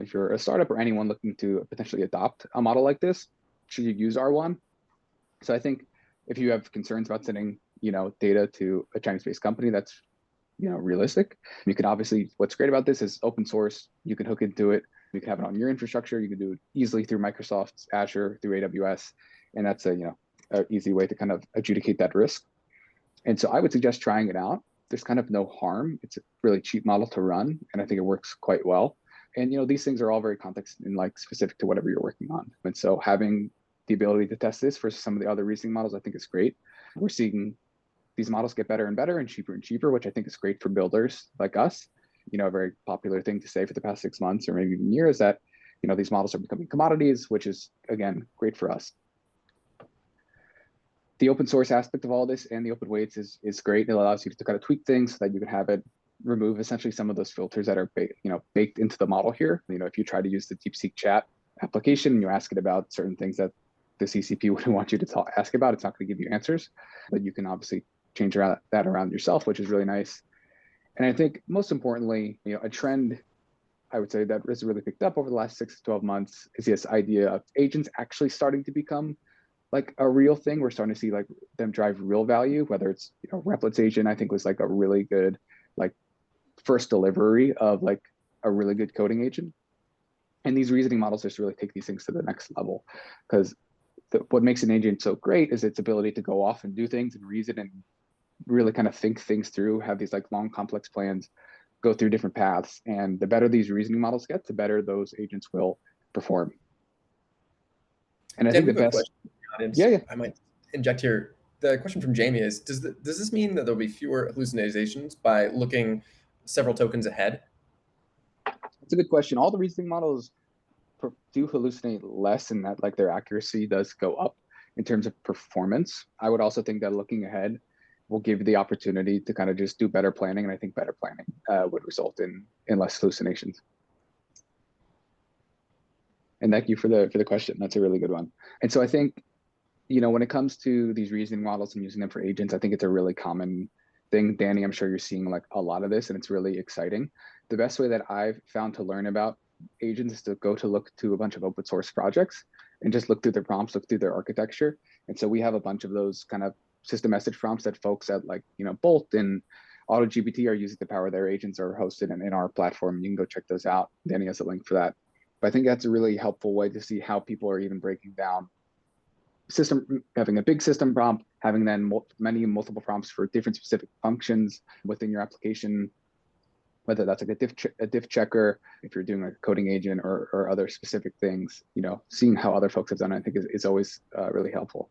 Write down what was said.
if you're a startup or anyone looking to potentially adopt a model like this, should you use R1? So I think if you have concerns about sending, data to a Chinese-based company, that's, realistic. You can obviously, what's great about this is open source. You can hook into it. You can have it on your infrastructure. You can do it easily through Microsoft's Azure, through AWS. And that's a easy way to kind of adjudicate that risk. And so I would suggest trying it out. There's kind of no harm. It's a really cheap model to run, and I think it works quite well. And these things are all very context and like specific to whatever you're working on. And so having the ability to test this for some of the other reasoning models, I think is great. We're seeing these models get better and cheaper, which I think is great for builders like us. A very popular thing to say for the past 6 months or maybe even year is that, these models are becoming commodities, which is, again, great for us. The open source aspect of all this and the open weights is great. It allows you to kind of tweak things so that you can have it remove essentially some of those filters that are baked into the model here. If you try to use the DeepSeek chat application and you ask it about certain things that the CCP wouldn't want you to ask about, it's not going to give you answers. But you can obviously change that around yourself, which is really nice. And I think most importantly, a trend I would say that has really picked up over the last 6 to 12 months is this idea of agents actually starting to become like a real thing. We're starting to see like them drive real value, whether it's, Replit's agent, I think was like a really good, like first delivery of like a really good coding agent. And these reasoning models just really take these things to the next level, because what makes an agent so great is its ability to go off and do things and reason and really kind of think things through, have these like long, complex plans, go through different paths. And the better these reasoning models get, the better those agents will perform. And I Dan, think we the have a best, question from the audience. yeah. I might inject here. The question from Jamie is, does this mean that there'll be fewer hallucinations by looking several tokens ahead? It's a good question. All the reasoning models do hallucinate less, and that like their accuracy does go up in terms of performance. I would also think that looking ahead will give you the opportunity to kind of just do better planning, and I think better planning would result in less hallucinations. And thank you for the question. That's a really good one. And so I think, when it comes to these reasoning models and using them for agents, I think it's a really common thing. Danny, I'm sure you're seeing like a lot of this, and it's really exciting. The best way that I've found to learn about agents is to look to a bunch of open source projects and just look through their prompts, look through their architecture. And so we have a bunch of those kind of system message prompts that folks at like, Bolt and AutoGPT are using to power their agents are hosted in our platform. You can go check those out. Danny has a link for that. But I think that's a really helpful way to see how people are even breaking down having a big system prompt, having then many multiple prompts for different specific functions within your application, whether that's like a diff checker, if you're doing like a coding agent or other specific things, seeing how other folks have done it, I think is always really helpful.